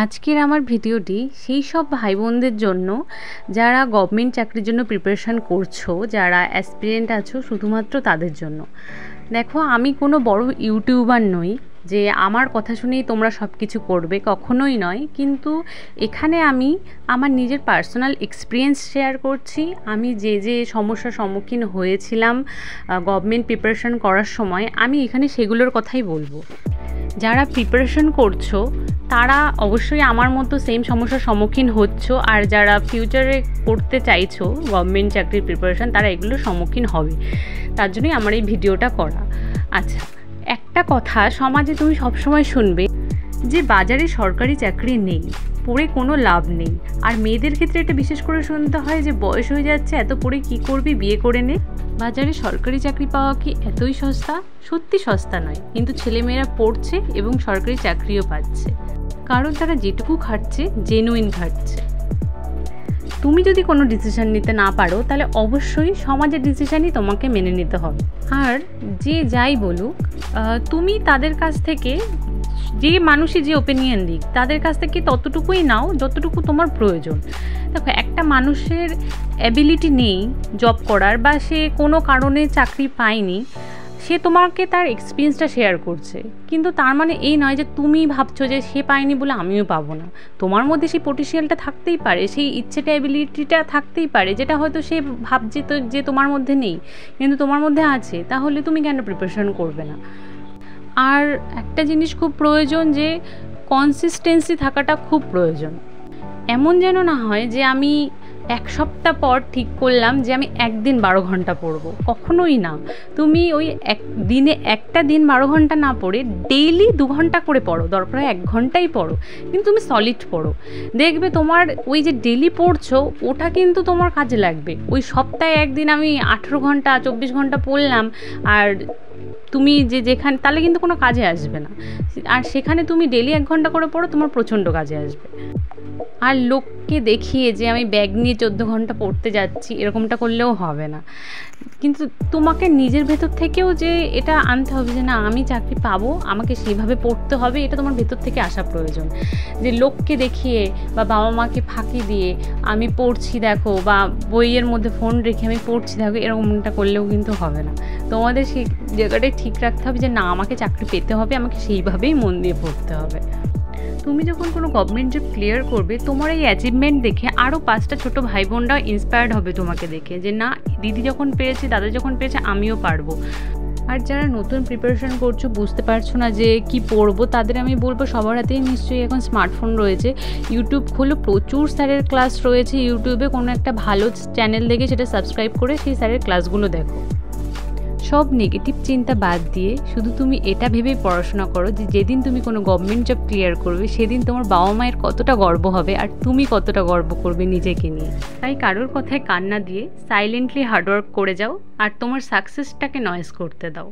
আজকের আমার ভিডিওটি সেই সব ভাই বোনদের জন্য যারা গভর্নমেন্ট চাকরির জন্য প্রিপারেশান করছো, যারা অ্যাসপিরেন্ট আছো, শুধুমাত্র তাদের জন্য। দেখো, আমি কোনো বড় ইউটিউবার নই যে আমার কথা শুনেই তোমরা সব কিছু করবে, কখনোই নয়। কিন্তু এখানে আমি আমার নিজের পার্সোনাল এক্সপিরিয়েন্স শেয়ার করছি। আমি যে যে সমস্যার সম্মুখীন হয়েছিলাম গভর্নমেন্ট প্রিপারেশান করার সময়, আমি এখানে সেগুলোর কথাই বলবো। যারা প্রিপারেশন করছো তারা অবশ্যই আমার মতো সেম সমস্যার সম্মুখীন হচ্ছ, আর যারা ফিউচারে করতে চাইছো গভর্নমেন্ট চাকরির প্রিপারেশন, তারা এগুলোর সম্মুখীন হবে। তার জন্যই আমার এই ভিডিওটা করা। আচ্ছা, একটা কথা সমাজে তুমি সবসময় শুনবে যে বাজারে সরকারি চাকরি নেই, পড়ে কোনো লাভ নেই। আর মেয়েদের ক্ষেত্রে এটা বিশেষ করে শুনতে হয় যে বয়স হয়ে যাচ্ছে, এত পড়ে কী করবি, বিয়ে করে নে। বাজারে সরকারি চাকরি পাওয়া কি এতই সস্তা? সত্যি সস্তা নয়, কিন্তু ছেলেমেয়েরা পড়ছে এবং সরকারি চাকরিও পাচ্ছে, কারণ তারা যেটুকু খাটছে জেনুইন খাটছে। তুমি যদি কোনো ডিসিশান নিতে না পারো, তাহলে অবশ্যই সমাজের ডিসিশানই তোমাকে মেনে নিতে হবে। আর যে যাই বলুক, তুমি তাদের কাছ থেকে, যে মানুষই যে ওপিনিয়ন দিক, তাদের কাছ থেকে ততটুকুই নাও যতটুকু তোমার প্রয়োজন। দেখো, একটা মানুষের অ্যাবিলিটি নেই জব করার, বা সে কোনো কারণে চাকরি পায়নি, সে তোমাকে তার এক্সপিরিয়েন্সটা শেয়ার করছে, কিন্তু তার মানে এই নয় যে তুমি ভাবছো যে সে পায়নি বলে আমিও পাবো না। তোমার মধ্যে সেই পটেনশিয়ালটা থাকতেই পারে, সেই ইচ্ছেটা, অ্যাবিলিটিটা থাকতেই পারে, যেটা হয়তো সে ভাবছে তো যে তোমার মধ্যে নেই, কিন্তু তোমার মধ্যে আছে। তাহলে তুমি কেন প্রিপারেশন করবে না? আর একটা জিনিস খুব প্রয়োজন, যে কনসিস্টেন্সি থাকাটা খুব প্রয়োজন। এমন যেন না হয় যে আমি এক সপ্তাহ পর ঠিক করলাম যে আমি একদিন 12 ঘন্টা পড়বো, কখনোই না। তুমি ওই দিনে একটা দিন 12 ঘন্টা না পড়ে ডেইলি 2 ঘন্টা করে পড়ো, দরকার হয় 1 ঘন্টাই পড়ো, কিন্তু তুমি সলিড পড়ো। দেখবে তোমার ওই যে ডেইলি পড়ছো, ওটা কিন্তু তোমার কাজে লাগবে। ওই সপ্তাহে একদিন আমি 18 ঘন্টা 24 ঘন্টা পড়লাম, আর তুমি যেখানে, তাহলে কিন্তু কোনো কাজে আসবে না। আর সেখানে তুমি ডেইলি 1 ঘন্টা করে পড়ো, তোমার প্রচণ্ড কাজে আসবে। আর লোককে দেখিয়ে যে আমি ব্যাগ নিয়ে 14 ঘন্টা পড়তে যাচ্ছি, এরকমটা করলেও হবে না। কিন্তু তোমাকে নিজের ভেতর থেকেও যে এটা আনতে হবে যে না, আমি চাকরি পাবো, আমাকে সেইভাবে পড়তে হবে, এটা তোমার ভেতর থেকে আসা প্রয়োজন। যে লোককে দেখিয়ে বা বাবা মাকে ফাঁকি দিয়ে আমি পড়ছি দেখো, বা বইয়ের মধ্যে ফোন রেখে আমি পড়ছি দেখো, এরকমটা করলেও কিন্তু হবে না। তোমাদের সেই জায়গাটাই ঠিক রাখতে হবে যে না, আমাকে চাকরি পেতে হবে, আমাকে সেইভাবেই মন দিয়ে পড়তে হবে। তুমি যখন কোনো গভর্নমেন্ট জব ক্লিয়ার করবে, তোমার এই অ্যাচিভমেন্ট দেখে আরও 5টা ছোটো ভাই বোনরা ইন্সপায়ার্ড হবে তোমাকে দেখে, যে না, দিদি যখন পেরেছে, দাদা যখন পেরেছে, আমিও পারবো। আর যারা নতুন প্রিপারেশন করছো, বুঝতে পারছো না যে কি পড়বো, তাদের আমি বলবো সবার হাতেই নিশ্চয়ই এখন স্মার্টফোন রয়েছে। ইউটিউব খুলে প্রচুর স্যারের ক্লাস রয়েছে। ইউটিউবে কোনো একটা ভালো চ্যানেল দেখে সেটা সাবস্ক্রাইব করে সেই স্যারের ক্লাসগুলো দেখো। সব নেগেটিভ চিন্তা বাদ দিয়ে শুধু তুমি এটা ভেবেই পড়াশোনা করো যে যেদিন তুমি কোনো গভর্নমেন্ট জব ক্লিয়ার করবে, সেদিন তোমার বাবা মায়ের কতটা গর্ব হবে, আর তুমি কতটা গর্ব করবে নিজেকে নিয়ে। তাই কারোর কথায় কান না দিয়ে সাইলেন্টলি হার্ডওয়ার্ক করে যাও, আর তোমার সাকসেসটাকে নয়েজ করতে দাও।